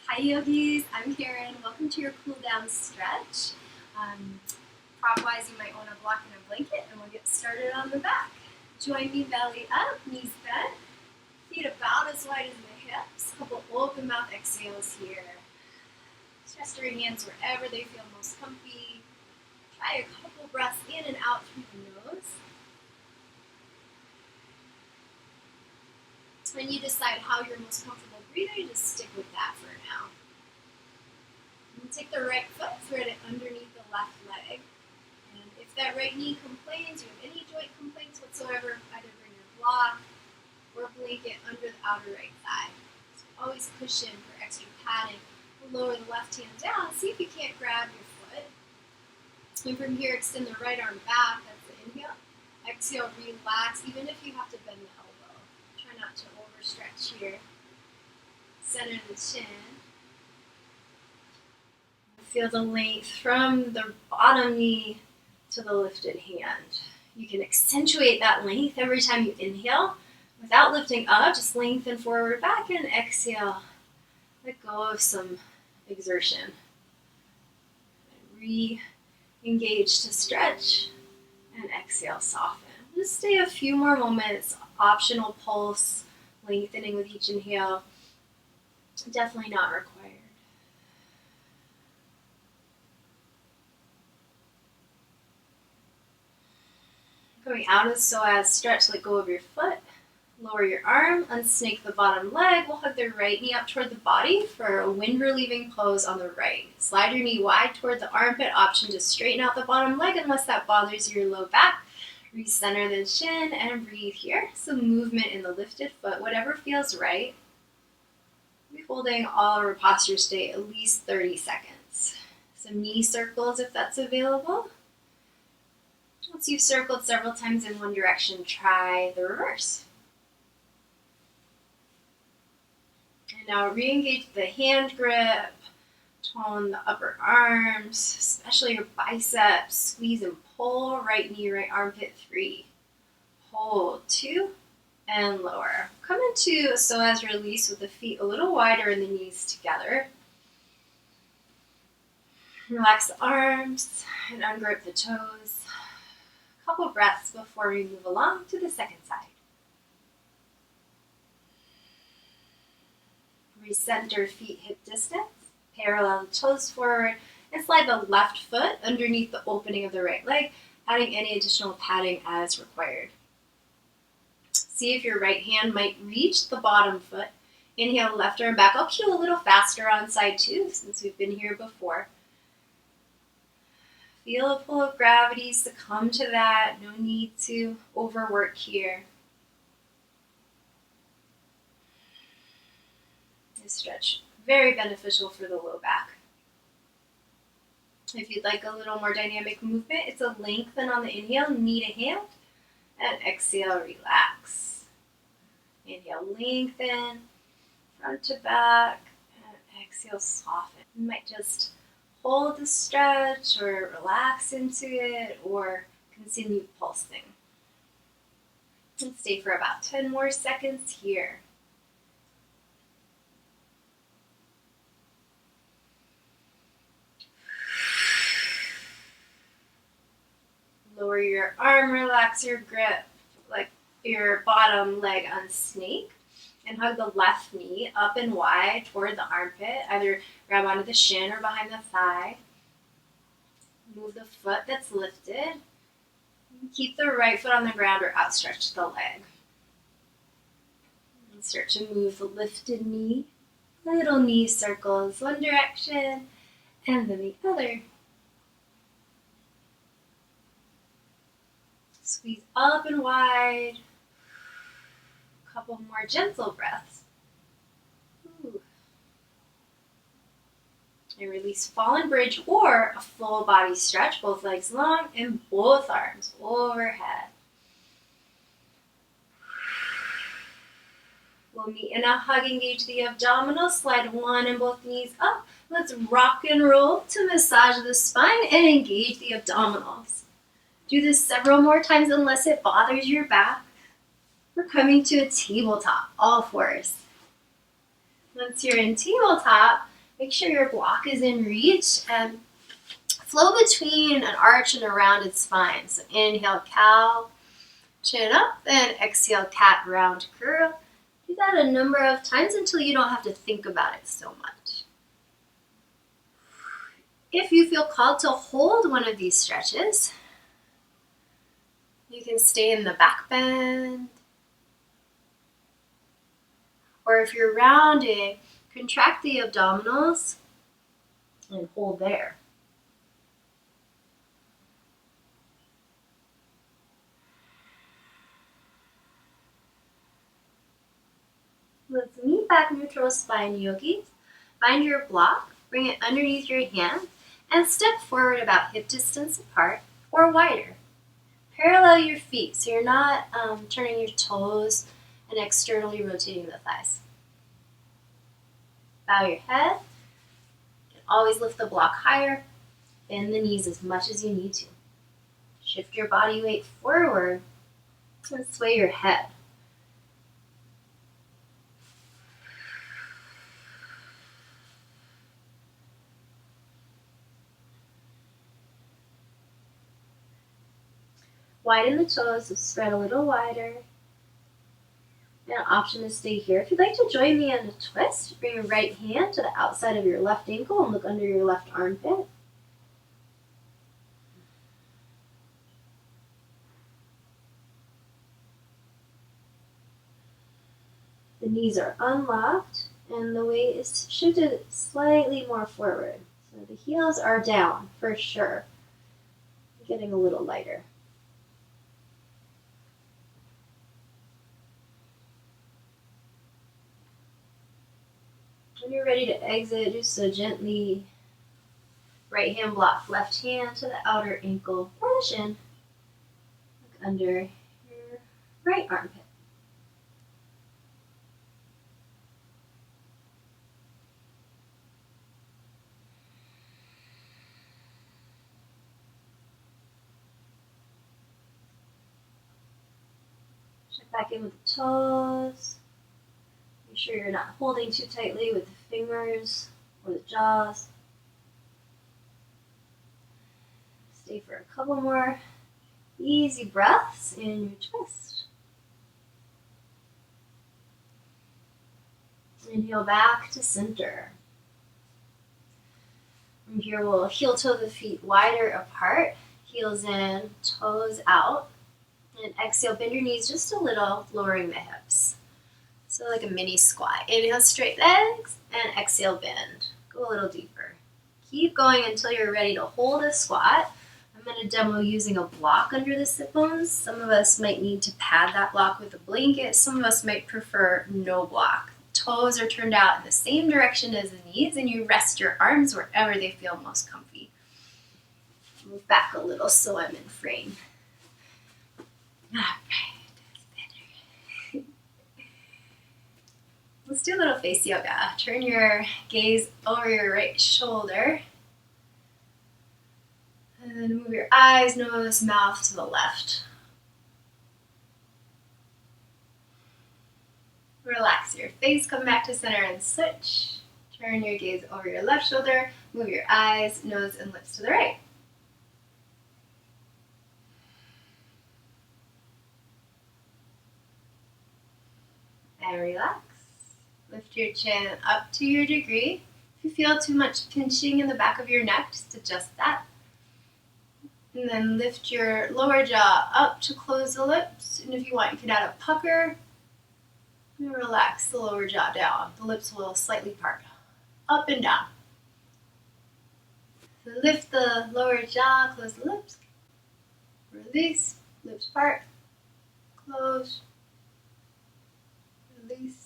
Hi yogis, I'm Caryn. Welcome to your cool down stretch. Prop-wise, you might want to block in a blanket and we'll get started on the back. Join me belly up, knees bent, feet about as wide as the hips. Couple open mouth exhales here. Rest your hands wherever they feel most comfy. Try a couple breaths in and out through the nose. When you decide how you're most comfortable breathing, just stick with that for now. And take the right foot, thread it underneath the left leg. And if that right knee complains, you have any joint complaints whatsoever, either bring your block or blanket under the outer right thigh. So always cushion for extra padding. We'll lower the left hand down. See if you can't grab your foot. And from here, extend the right arm back. That's the inhale. Exhale, relax, even if you have to bend the elbow. Try not to overstretch here. Center the chin. Feel the length from the bottom knee to the lifted hand. You can accentuate that length every time you inhale without lifting up. Just lengthen forward, back, and exhale. Let go of some exertion. Re-engage to stretch and exhale, soften. Just stay a few more moments. Optional pulse, lengthening with each inhale. Definitely not required. Going out of the psoas stretch, let go of your foot. Lower your arm, unsnake the bottom leg. We'll hug the right knee up toward the body for a wind relieving pose on the right. Slide your knee wide toward the armpit. Option to straighten out the bottom leg unless that bothers your low back. Recenter the chin and breathe here. Some movement in the lifted foot, whatever feels right. We'll be holding all our posture stay at least 30 seconds. Some knee circles if that's available. Once you've circled several times in one direction, try the reverse. And now re-engage the hand grip, tone the upper arms, especially your biceps. Squeeze and pull, right knee, right armpit, 3. Hold, 2, and lower. Come into a psoas release with the feet a little wider and the knees together. Relax the arms and ungrip the toes. Couple breaths before we move along to the second side. Recenter feet hip distance, parallel the toes forward, and slide the left foot underneath the opening of the right leg, adding any additional padding as required. See if your right hand might reach the bottom foot. Inhale, left arm back. I'll cue a little faster on side 2 since we've been here before. Feel a pull of gravity, succumb to that. No need to overwork here. This stretch, very beneficial for the low back. If you'd like a little more dynamic movement, it's a lengthen on the inhale, knee to hand, and exhale, relax. Inhale, lengthen, front to back, and exhale, soften. You might just hold the stretch or relax into it or continue pulsing. And stay for about 10 more seconds here. Lower your arm, relax your grip, like your bottom leg unsnake. And hug the left knee up and wide toward the armpit. Either grab onto the shin or behind the thigh. Move the foot that's lifted. Keep the right foot on the ground or outstretch the leg. And start to move the lifted knee. Little knee circles, one direction and then the other. Squeeze up and wide. Couple more gentle breaths. Ooh. And release fallen bridge or a full body stretch, both legs long and both arms overhead. We'll meet in a hug, engage the abdominals, slide one and both knees up. Let's rock and roll to massage the spine and engage the abdominals. Do this several more times unless it bothers your back. We're coming to a tabletop, all fours. Once you're in tabletop, Make sure your block is in reach and flow between an arch and a rounded spine. So inhale, cow, chin up, and exhale, cat, round, curl. Do that a number of times until you don't have to think about it so much. If you feel called to hold one of these stretches, you can stay in the back bend. Or if you're rounding, contract the abdominals and hold there. Let's meet back neutral spine yogis. Find your block, bring it underneath your hand, and step forward about hip distance apart or wider. Parallel your feet so you're not turning your toes and externally rotating the thighs. Bow your head. You can always lift the block higher. Bend the knees as much as you need to. Shift your body weight forward and sway your head. Widen the toes, so spread a little wider. And an option to stay here. If you'd like to join me in a twist, bring your right hand to the outside of your left ankle and look under your left armpit. The knees are unlocked and the weight is shifted slightly more forward. So the heels are down for sure. Getting a little lighter. When you're ready to exit, just so gently right hand block left hand to the outer ankle or the shin. Look under your right armpit. Check back in with the toes. Make sure you're not holding too tightly with the fingers or the jaws. Stay for a couple more easy breaths in your twist. Inhale back to center. From here, we'll heel toe the feet wider apart, heels in, toes out. And exhale, bend your knees just a little, lowering the hips. So like a mini squat. Inhale, straight legs, and exhale, bend. Go a little deeper. Keep going until you're ready to hold a squat. I'm going to demo using a block under the sit bones. Some of us might need to pad that block with a blanket. Some of us might prefer no block. Toes are turned out in the same direction as the knees, and you rest your arms wherever they feel most comfy. Move back a little so I'm in frame. All right. Let's do a little face yoga. Turn your gaze over your right shoulder. And then move your eyes, nose, mouth to the left. Relax your face, come back to center and switch. Turn your gaze over your left shoulder. Move your eyes, nose, and lips to the right. And relax. Lift your chin up to your degree. If you feel too much pinching in the back of your neck, just adjust that. And then lift your lower jaw up to close the lips. And if you want, you can add a pucker. And relax the lower jaw down. The lips will slightly part. Up and down. So lift the lower jaw, close the lips. Release, lips part. Close. Release.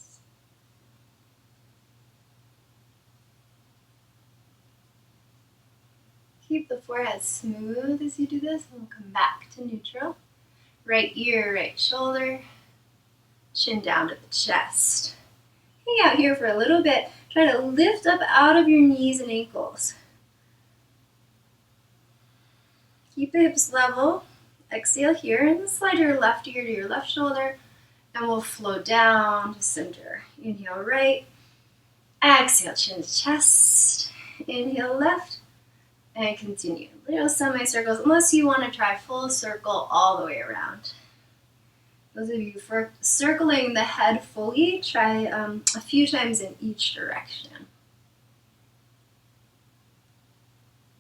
Keep the forehead smooth as you do this, and we'll come back to neutral. Right ear, right shoulder, chin down to the chest. Hang out here for a little bit. Try to lift up out of your knees and ankles. Keep the hips level. Exhale here, and then slide your left ear to your left shoulder, and we'll flow down to center. Inhale right, Exhale, chin to chest. Inhale, left. And continue. Little semicircles, unless you want to try full circle all the way around. Those of you for circling the head fully, try a few times in each direction.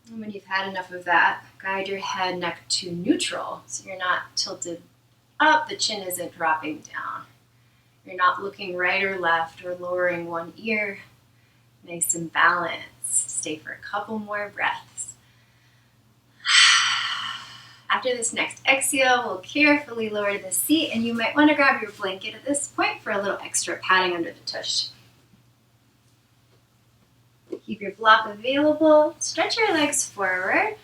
And when you've had enough of that, guide your head neck to neutral. So you're not tilted up, the chin isn't dropping down. You're not looking right or left or lowering one ear. Nice and balanced. Stay for a couple more breaths. After this next exhale, we'll carefully lower to the seat, and you might want to grab your blanket at this point for a little extra padding under the tush. Keep your block available. Stretch your legs forward.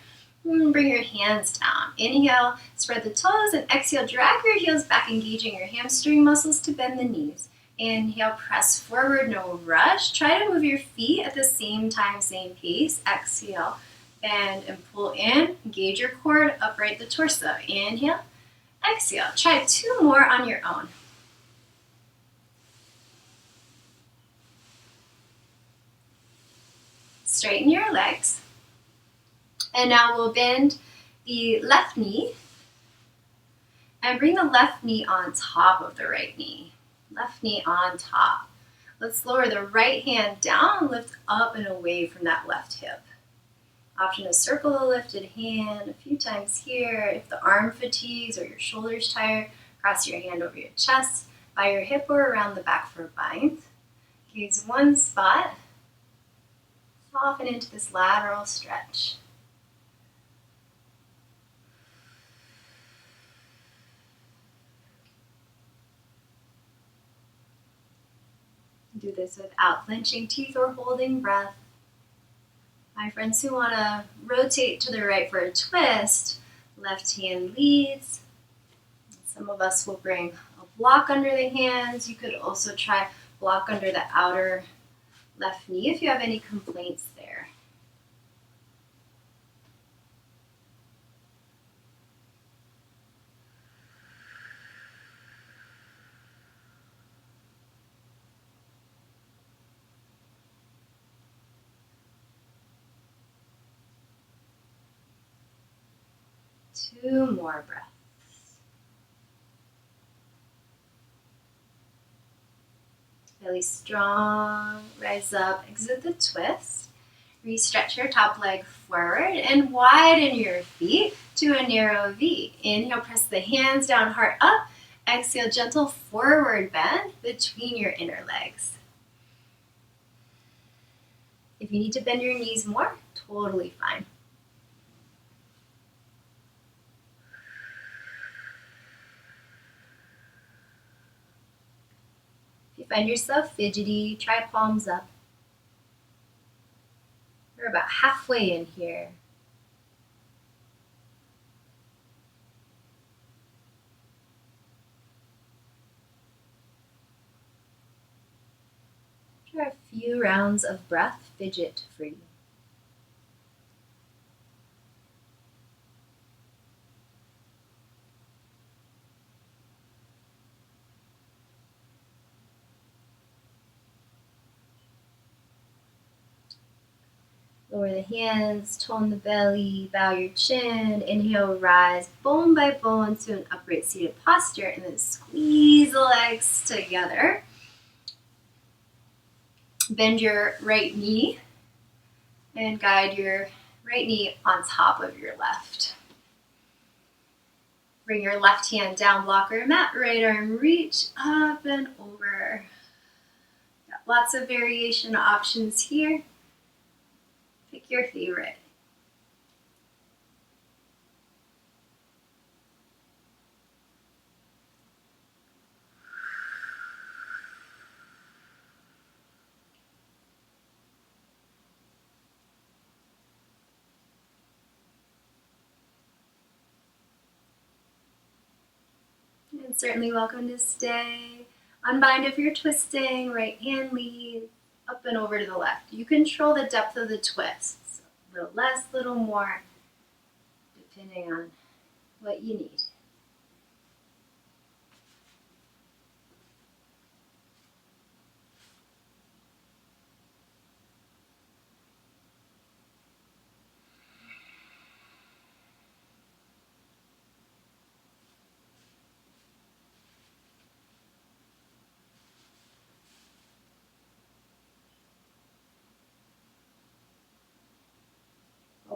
And bring your hands down. Inhale, spread the toes, and exhale, drag your heels back, engaging your hamstring muscles to bend the knees. Inhale, press forward, no rush. Try to move your feet at the same time, same pace. Exhale, bend and pull in. Engage your core, upright the torso. Inhale, exhale. Try 2 more on your own. Straighten your legs. And now we'll bend the left knee and bring the left knee on top of the right knee. Left knee on top. Let's lower the right hand down, lift up and away from that left hip. Option to circle the lifted hand a few times here. If the arm fatigues or your shoulders tired, cross your hand over your chest, by your hip or around the back for a bind. Gaze one spot. Soften into this lateral stretch. Do this without clenching teeth or holding breath. My friends who want to rotate to the right for a twist, left hand leads. Some of us will bring a block under the hands. You could also try block under the outer left knee if you have any complaints there. Two more breaths. Belly strong, rise up, exit the twist. Re-stretch your top leg forward and widen your feet to a narrow V. Inhale, press the hands down, heart up. Exhale, gentle forward bend between your inner legs. If you need to bend your knees more, totally fine. If you find yourself fidgety, try palms up. We're about halfway in here. Try a few rounds of breath fidget for you. Lower the hands, tone the belly, bow your chin. Inhale, rise bone by bone to an upright seated posture, and then squeeze the legs together. Bend your right knee and guide your right knee on top of your left. Bring your left hand down, blocker mat, right arm reach up and over. Got lots of variation options here. Pick your favorite. And certainly welcome to stay. Unbind if you're twisting, right hand leads up and over to the left. You control the depth of the twists. A little less, a little more, depending on what you need.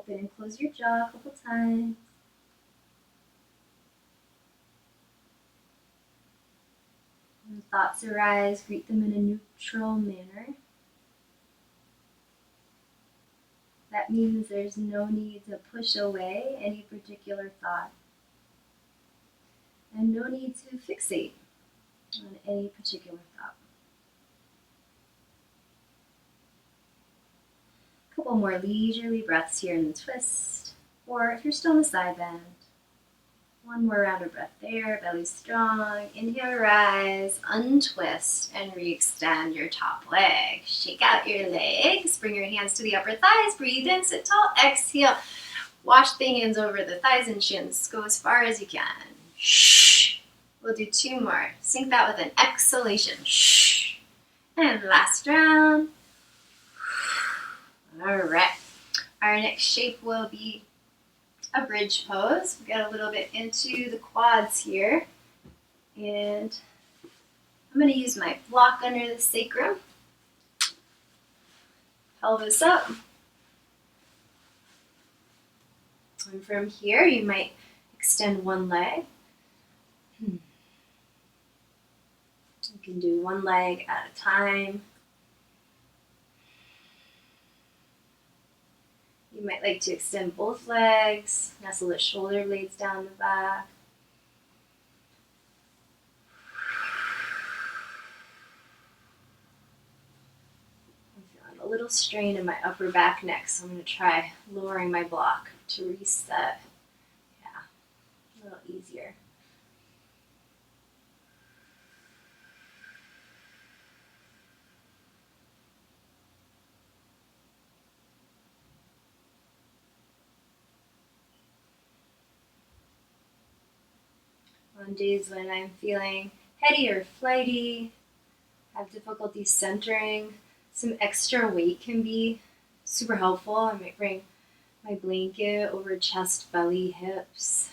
Open and close your jaw a couple times. When thoughts arise, greet them in a neutral manner. That means there's no need to push away any particular thought, and no need to fixate on any particular thought. A couple more leisurely breaths here in the twist, or if you're still in the side bend, one more round of breath there, belly strong. Inhale, rise, untwist, and re-extend your top leg. Shake out your legs, bring your hands to the upper thighs, breathe in, sit tall, exhale. Wash the hands over the thighs and shins. Go as far as you can. Shh. We'll do two more. Sync that with an exhalation. Shh. And last round. All right. Our next shape will be a bridge pose. We get a little bit into the quads here. And I'm going to use my block under the sacrum. Pelvis up. And from here, you might extend one leg. You can do one leg at a time. You might like to extend both legs, nestle the shoulder blades down the back. I'm feeling a little strain in my upper back neck, so I'm going to try lowering my block to reset. Yeah, a little easier. On days when I'm feeling heady or flighty, have difficulty centering, some extra weight can be super helpful. I might bring my blanket over chest, belly, hips.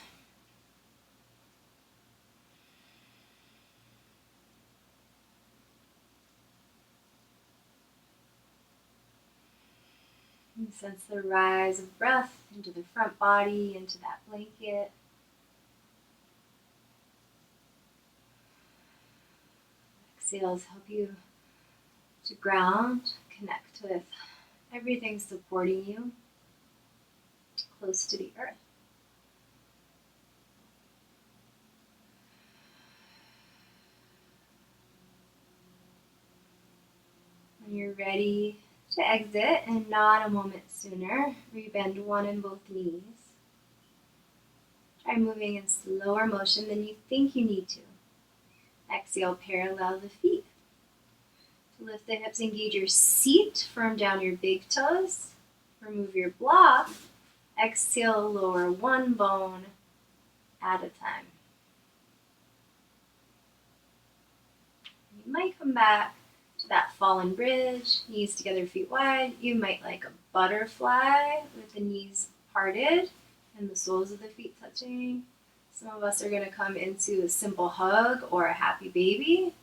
And sense the rise of breath into the front body, into that blanket. Exhales help you to ground, connect with everything supporting you, close to the earth. When you're ready to exit, and not a moment sooner, rebend one in both knees. Try moving in slower motion than you think you need to. Exhale, parallel the feet. To lift the hips, engage your seat, firm down your big toes. Remove your block. Exhale, lower one bone at a time. You might come back to that fallen bridge, knees together, feet wide. You might like a butterfly with the knees parted and the soles of the feet touching. Some of us are going to come into a simple hug or a happy baby.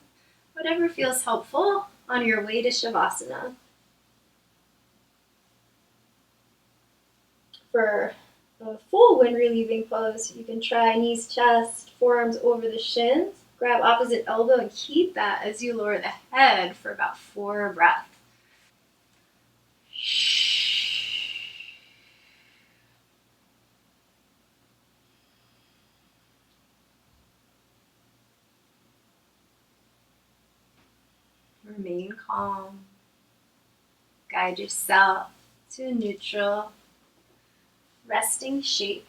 Whatever feels helpful on your way to Shavasana. For a full wind relieving pose, you can try knees, chest, forearms over the shins. Grab opposite elbow and keep that as you lower the head for about 4 breaths. Remain calm. Guide yourself to a neutral, resting shape.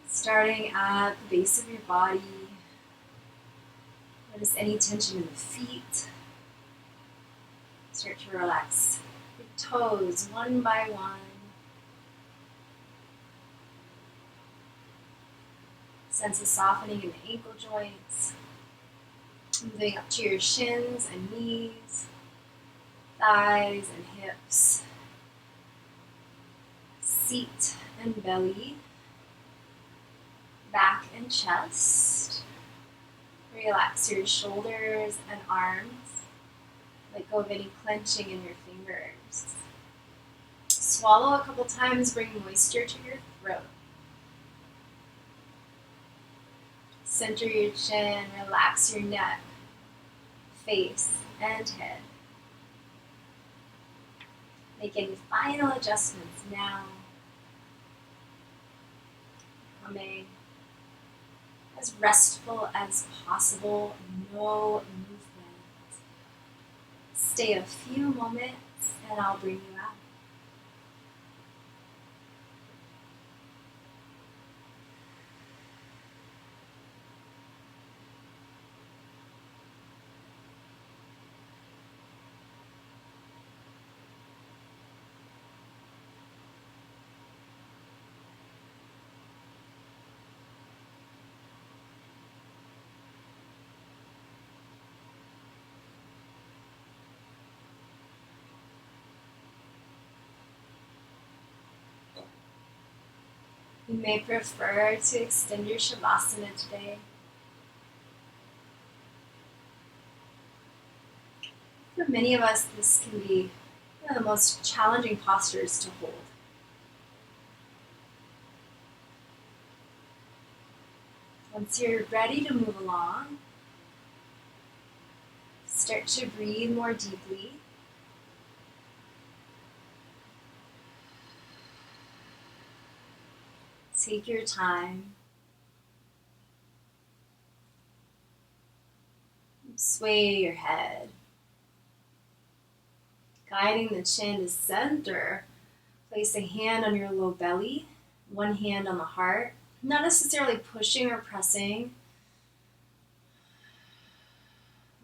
Starting at the base of your body. Notice any tension in the feet. Start to relax your toes one by one. Sense a softening in the ankle joints. Moving up to your shins and knees, thighs and hips, seat and belly, back and chest. Relax your shoulders and arms. Let go of any clenching in your fingers. Swallow a couple times, bring moisture to your throat. Center your chin, relax your neck, face, and head. Make any final adjustments now. Becoming as restful as possible, no movement. Stay a few moments and I'll bring you out. You may prefer to extend your Shavasana today. For many of us, this can be one of the most challenging postures to hold. Once you're ready to move along, start to breathe more deeply. Take your time. Sway your head. Guiding the chin to center, place a hand on your low belly, one hand on the heart. Not necessarily pushing or pressing.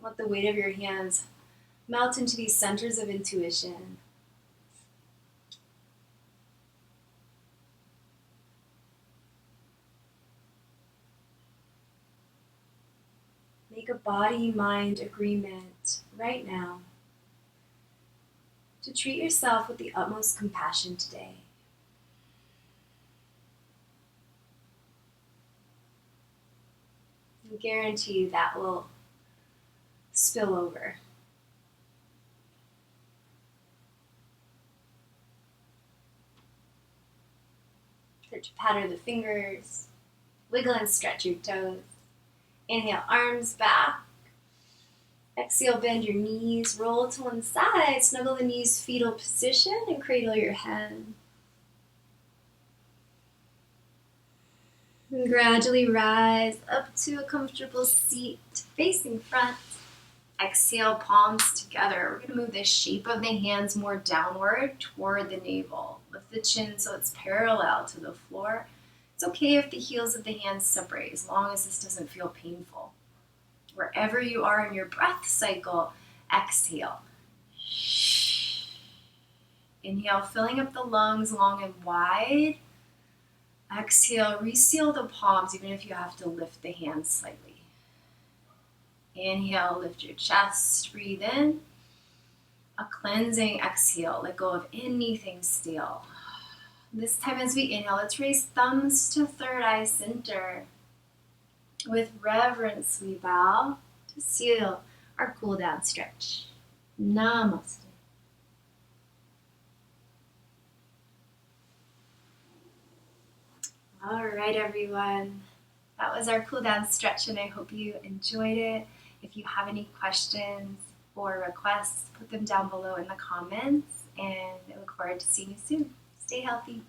Let the weight of your hands melt into these centers of intuition. Make a body-mind agreement right now to treat yourself with the utmost compassion today. I guarantee you that will spill over. Start to patter the fingers, wiggle and stretch your toes. Inhale, arms back. Exhale, bend your knees, roll to one side, snuggle the knees, fetal position, and cradle your head. And gradually rise up to a comfortable seat, facing front. Exhale, palms together. We're going to move the shape of the hands more downward toward the navel. Lift the chin so it's parallel to the floor. It's okay if the heels of the hands separate, as long as this doesn't feel painful. Wherever you are in your breath cycle, exhale. Inhale, filling up the lungs long and wide. Exhale, reseal the palms, even if you have to lift the hands slightly. Inhale, lift your chest, breathe in. A cleansing exhale, let go of anything stale. This time as we inhale, let's raise thumbs to third eye center. With reverence, we bow to seal our cool down stretch. Namaste. All right, everyone. That was our cool down stretch, and I hope you enjoyed it. If you have any questions or requests, put them down below in the comments, and I look forward to seeing you soon. Stay healthy.